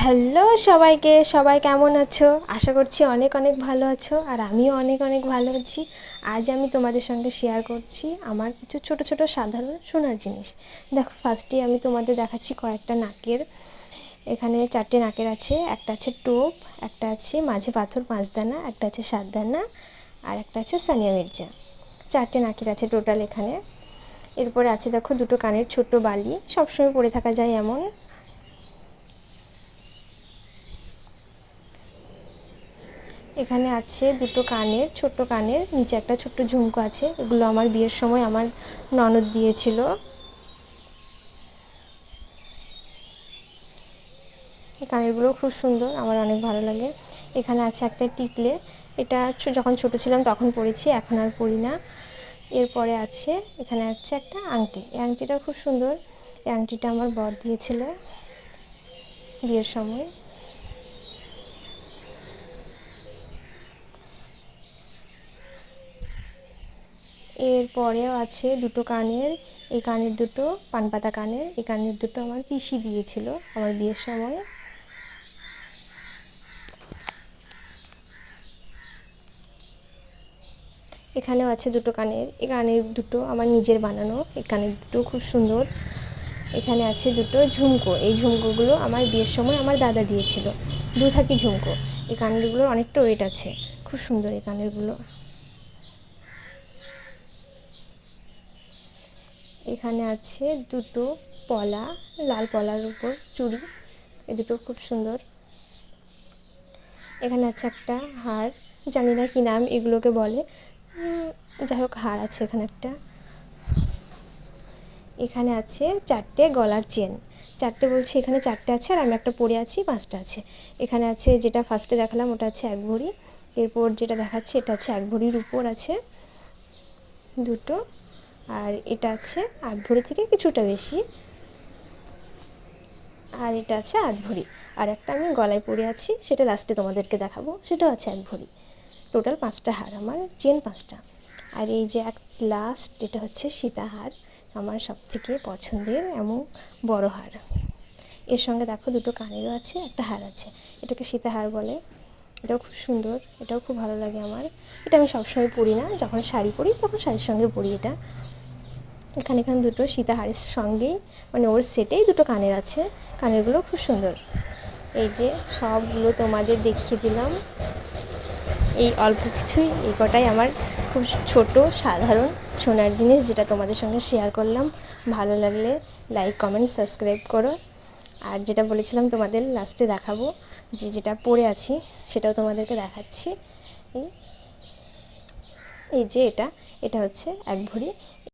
Hello সবাইকে, সবাই কেমন আছো? আশা করছি অনেক অনেক ভালো আছো, আর আমিও অনেক অনেক ভালো আছি। আজ আমি তোমাদের সঙ্গে শেয়ার করছি আমার কিছু ছোট ছোট সাধারণ সোনার জিনিস। দেখো, ফার্স্টে আমি তোমাদের দেখাচ্ছি কয়েকটা নাকের। এখানে 4টে নাকের আছে। একটা আছে টোপ, একটা আছে মাঝে পাথর 5 দানা, একটা আছে 7 দানা, আর একটা আছে সানিয়া মির্জা। 4টে নাকের আছে টোটাল এখানে। এরপরে আছে দেখো দুটো কানের ছোট্ট বালি, সবসময় পরে থাকা যায় এমন। এখানে আছে দুটো কানের ছোট্ট কানের, নিচে একটা ছোট্ট ঝুমকো আছে। এগুলো আমার বিয়ের সময় আমার ননদ দিয়েছিল। এই কানেরগুলো খুব সুন্দর, আমার অনেক ভালো লাগে। এখানে আছে একটা টিকলে, এটা যখন ছোট ছিলাম তখন পরেছি, এখন আর পরি না। এরপরে আছে এখানে আছে একটা আংটি। এই আংটিটা খুব সুন্দর। এই আংটিটা আমার বর দিয়েছিল বিয়ের সময়। এরপরেও আছে দুটো কানের। এই কানের দুটো পানপাতা কানের। এই কানের দুটো আমার পিসি দিয়েছিল আমার বিয়ের সময়। এখানেও আছে দুটো কানের। এই কানের দুটো আমার নিজের বানানো। এই কানের দুটো খুব সুন্দর। এখানে আছে দুটো ঝুমকো। এই ঝুমকোগুলো আমার বিয়ের সময় আমার দাদা দিয়েছিল, দুথাকি ঝুমকো। এই কানেরগুলোর অনেকটা ওয়েট আছে, খুব সুন্দর এই কানেরগুলো। এখানে আছে দুটো পলা, লাল পলার উপর চুড়ি। এই দুটো খুব সুন্দর। এখানে আছে একটা হার, জানি না কি নাম এগুলোকে বলে, যাই হোক হার আছে এখানে একটা। এখানে আছে 4টে গলার চেন। 4টে বলছি, এখানে 4টে আছে আর আমি একটা পরে আছি, 5টা আছে। এখানে আছে যেটা ফার্স্টে দেখালাম ওটা আছে 1 ভরি। এরপর যেটা দেখাচ্ছে এটা আছে 1 ভরির উপর আছে দুটো, আর এটা আছে 8 ভরি থেকে কিছুটা বেশি, আর এটা আছে 8 ভরি। আর একটা আমি গলায় পরে আছি, সেটা লাস্টে তোমাদেরকে দেখাবো, সেটাও আছে 1 ভরি। টোটাল 5টা হার আমার, চেন 5টা। আর এই যে এক লাস্ট, এটা হচ্ছে সীতাহার, আমার সবথেকে পছন্দের এমন বড় হার। এর সঙ্গে দেখো দুটো কানেরও আছে, একটা হার আছে। এটাকে সীতাহার বলে। এটাও খুব সুন্দর, এটাও খুব ভালো লাগে আমার। এটা আমি সবসময় পরি না, যখন শাড়ি পরি তখন শাড়ির সঙ্গে পরি এটা। এখানে দুটো সীতাহারের সঙ্গেই, মানে ওর সেটেই দুটো কানের আছে। কানেরগুলো খুব সুন্দর। এই যে সবগুলো তোমাদের দেখিয়ে দিলাম। এই অল্প কিছুই, এই কটাই আমার খুব ছোট সাধারণ সোনার জিনিস, যেটা তোমাদের সঙ্গে শেয়ার করলাম। ভালো লাগলে লাইক কমেন্ট সাবস্ক্রাইব করো। আর যেটা বলেছিলাম তোমাদের লাস্টে দেখাবো, যেটা পরে আছি সেটাও তোমাদেরকে দেখাচ্ছি। এই যে এটা এটা হচ্ছে 1 ভরি।